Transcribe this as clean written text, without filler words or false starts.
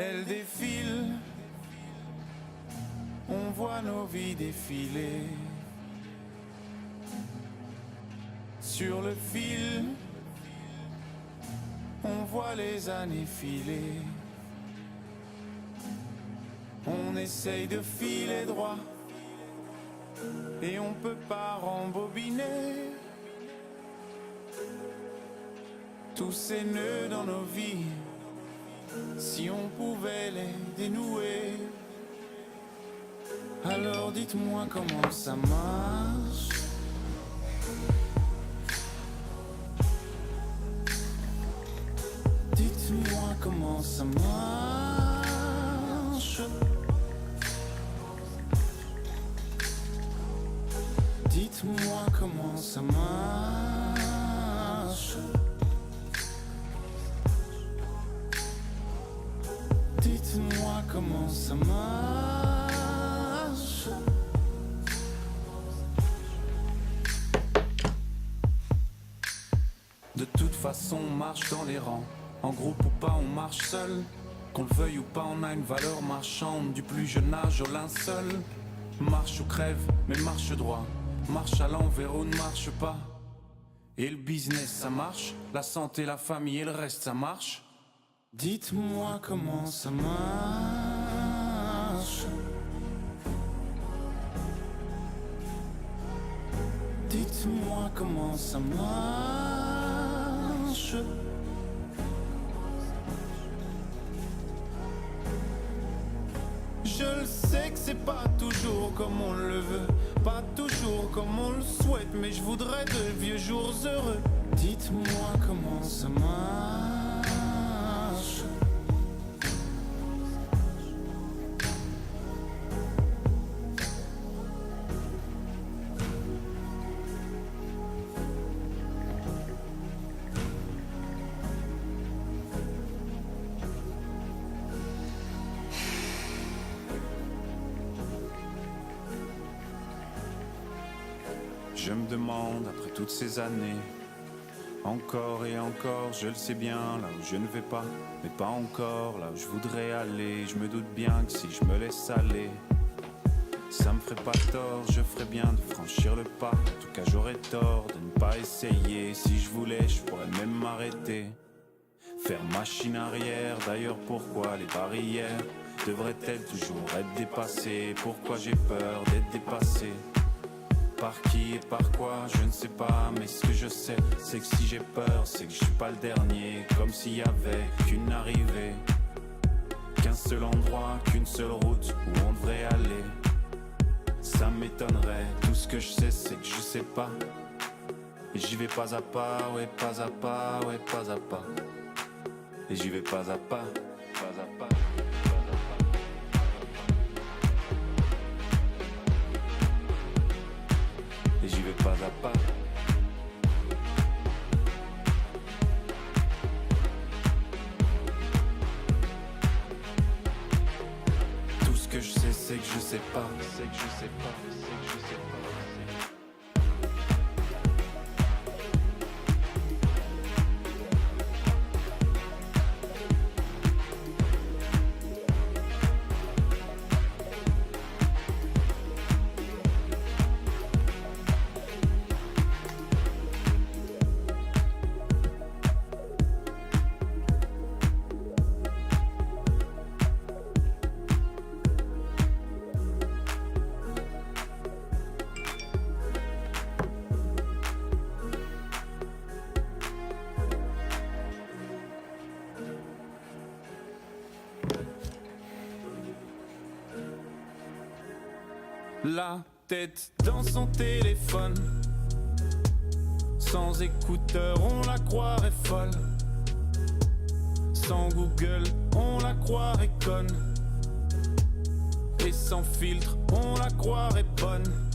Elle défile, on voit nos vies défiler. Sur le fil, on voit les années filer. On essaye de filer droit et on peut pas rembobiner tous ces nœuds dans nos vies. Si on pouvait les dénouer, alors dites-moi comment ça marche. Dites-moi comment ça marche. Dites-moi comment ça marche. Dites-moi comment ça marche. De toute façon, on marche dans les rangs. En groupe ou pas, on marche seul. Qu'on le veuille ou pas, on a une valeur marchande. Du plus jeune âge au linceul. Marche ou crève, mais marche droit. Marche à l'envers ou ne marche pas. Et le business, ça marche. La santé, la famille et le reste, ça marche. Dites-moi comment ça marche. Dites-moi comment ça marche. Je le sais que c'est pas toujours comme on le veut, pas toujours comme on le souhaite, mais je voudrais de vieux jours heureux. Dites-moi comment ça marche. Je me demande, après toutes ces années, encore et encore, je le sais bien, là où je ne vais pas, mais pas encore, là où je voudrais aller. Je me doute bien que si je me laisse aller, ça me ferait pas tort, je ferais bien de franchir le pas. En tout cas j'aurais tort de ne pas essayer. Si je voulais, je pourrais même m'arrêter, faire machine arrière. D'ailleurs pourquoi les barrières devraient-elles toujours être dépassées? Pourquoi j'ai peur d'être dépassé? Par qui et par quoi, je ne sais pas, mais ce que je sais, c'est que si j'ai peur, c'est que je suis pas le dernier. Comme s'il y avait qu'une arrivée, qu'un seul endroit, qu'une seule route où on devrait aller. Ça m'étonnerait, tout ce que je sais, c'est que je sais pas. Et j'y vais pas à pas, ouais, pas à pas, ouais, pas à pas. Et j'y vais pas à pas, pas à pas. Et j'y vais pas à pas. Tout ce que je sais, c'est que je sais pas. C'est que je sais pas, c'est que je sais pas. La tête dans son téléphone, sans écouteurs on la croirait folle. Sans Google on la croirait conne. Et sans filtre on la croirait bonne.